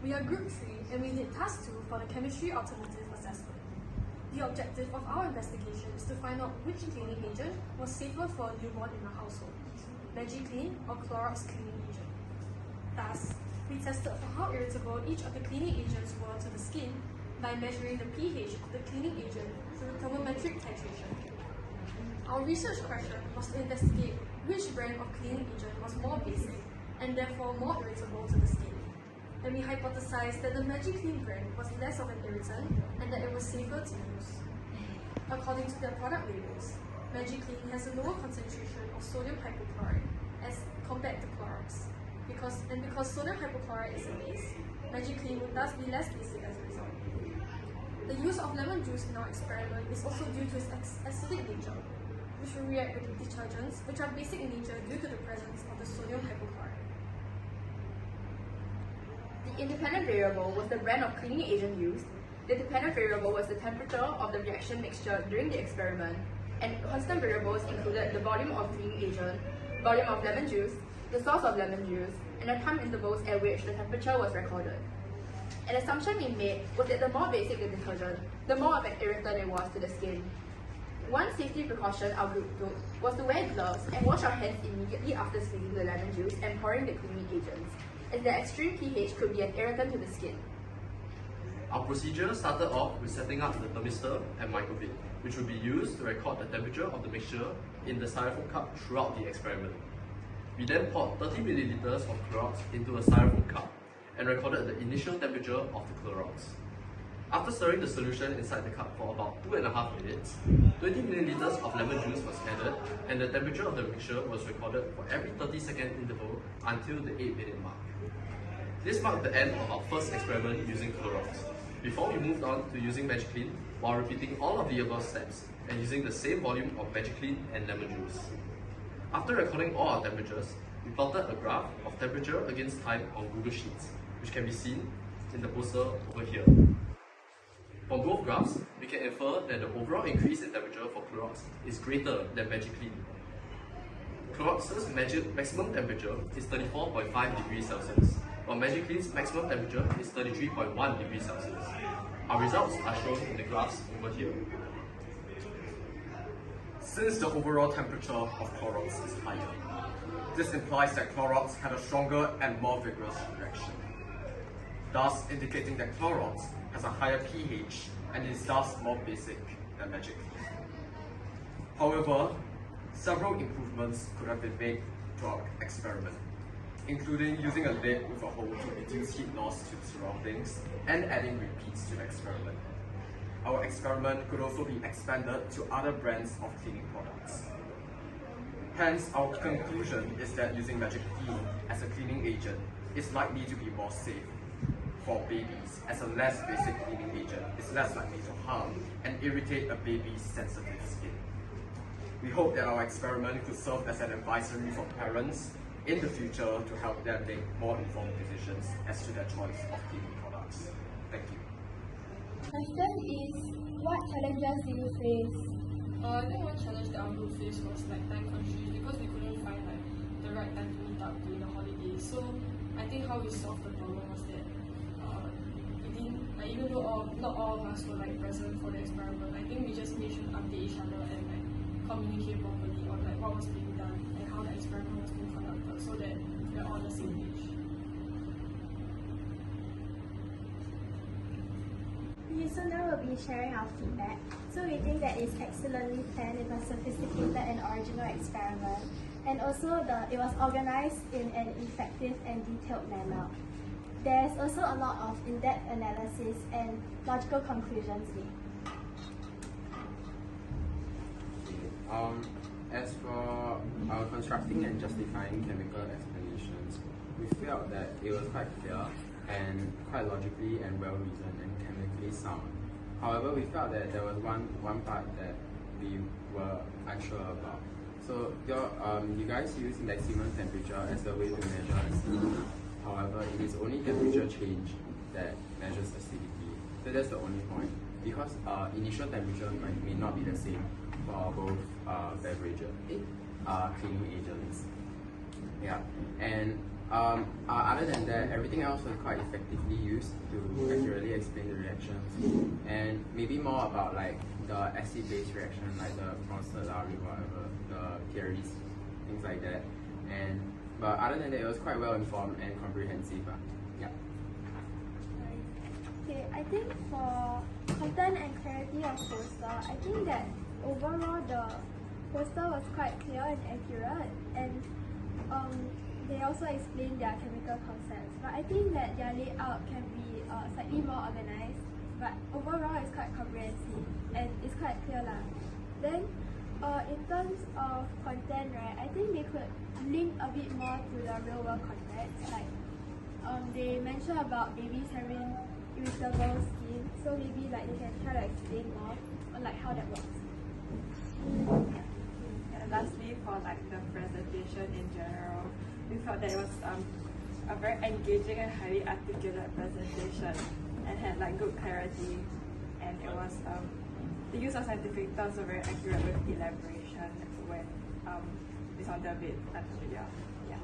We are Group 3 and we did Task 2 for the Chemistry Alternative Assessment. The objective of our investigation is to find out which cleaning agent was safer for a newborn in the household, MagiClean or Clorox cleaning agent. Thus, we tested for how irritable each of the cleaning agents were to the skin by measuring the pH of the cleaning agent through thermometric titration. Our research question was to investigate which brand of cleaning agent was more basic and therefore more irritable to the skin. And we hypothesized that the MagiClean brand was less of an irritant and that it was safer to use. According to their product labels, MagiClean has a lower concentration of sodium hypochlorite as compared to Clorox. Because sodium hypochlorite is a base, MagiClean would thus be less basic as a result. The use of lemon juice in our experiment is also due to its acidic nature, which will react with detergents, which are basic in nature due to the presence of the sodium hypochlorite. The independent variable was the brand of cleaning agent used. The dependent variable was the temperature of the reaction mixture during the experiment, and constant variables included the volume of cleaning agent, volume of lemon juice, the source of lemon juice, and the time intervals at which the temperature was recorded. An assumption we made was that the more basic the detergent, the more of an irritant it was to the skin. One safety precaution our group took was to wear gloves and wash our hands immediately after squeezing the lemon juice and pouring the cleaning agents, as the extreme pH could be an irritant to the skin. Our procedure started off with setting up the thermistor and microbit, which would be used to record the temperature of the mixture in the styrofoam cup throughout the experiment. We then poured 30 milliliters of Clorox into a styrofoam cup and recorded the initial temperature of the Clorox. After stirring the solution inside the cup for about 2.5 minutes, 20 milliliters of lemon juice was added and the temperature of the mixture was recorded for every 30-second interval until the 8-minute mark. This marked the end of our first experiment using Clorox, before we moved on to using MagiClean while repeating all of the above steps and using the same volume of MagiClean and lemon juice. After recording all our temperatures, we plotted a graph of temperature against time on Google Sheets, which can be seen in the poster over here. From both graphs, we can infer that the overall increase in temperature for Clorox is greater than MagiClean. Clorox's maximum temperature is 34.5 degrees Celsius, while MagiClean's maximum temperature is 33.1 degrees Celsius. Our results are shown in the graphs over here. Since the overall temperature of Clorox is higher, this implies that Clorox had a stronger and more vigorous reaction, thus indicating that Clorox has a higher pH and is thus more basic than MagiClean. However, several improvements could have been made to our experiment, including using a lid with a hole to reduce heat loss to the surroundings and adding repeats to the experiment. Our experiment could also be expanded to other brands of cleaning products. Hence, our conclusion is that using MagiClean as a cleaning agent is likely to be more safe for babies, as a less basic cleaning agent is less likely to harm and irritate a baby's sensitive skin. We hope that our experiment could serve as an advisory for parents in the future to help them make more informed decisions as to their choice of cleaning products. Thank you. Question is, what challenges do you face? I think one challenge that our group faced was time constraints, because we couldn't find the right time to meet up during the holidays. So I think how we solved the problem was that even though not all of us were present for the experiment, I think we just made sure to update each other and communicate properly on what was being done and how the experiment was being conducted, so that we're all on the same page. So now we'll be sharing our feedback. So we think that it's excellently planned, it was sophisticated and original experiment, and also it was organized in an effective and detailed manner. There's also a lot of in-depth analysis and logical conclusions made. As for constructing and justifying chemical explanations, we felt that it was quite clear and quite logically and well-reasoned and chemically sound. However, we felt that there was one part that we were unsure about. So you guys use maximum temperature as a way to measure acidity. However, it is only temperature change that measures acidity. So that's the only point. Because initial temperature may not be the same for both cleaning agents. Yeah, and Other than that, everything else was quite effectively used to accurately explain the reactions, and maybe more about like the acid-base reaction, like the Bronsted-Lowry, whatever, the theories, things like that. But other than that, it was quite well informed and comprehensive. Yeah. Okay, I think for content and clarity of poster, I think that overall the poster was quite clear and accurate, and they also explain their chemical concepts. But I think that their layout can be slightly more organized, but overall it's quite comprehensive and it's quite clear lah. Then in terms of content, right, I think they could link a bit more to the real world context. Like they mentioned about babies having irritable skin, so maybe like they can try to explain more on like how that works. And lastly, for like the presentation in general, we felt that it was a very engaging and highly articulate presentation and had like good clarity, and it was the use of scientific terms were very accurate with elaboration when we sounded a bit unfamiliar. Yeah.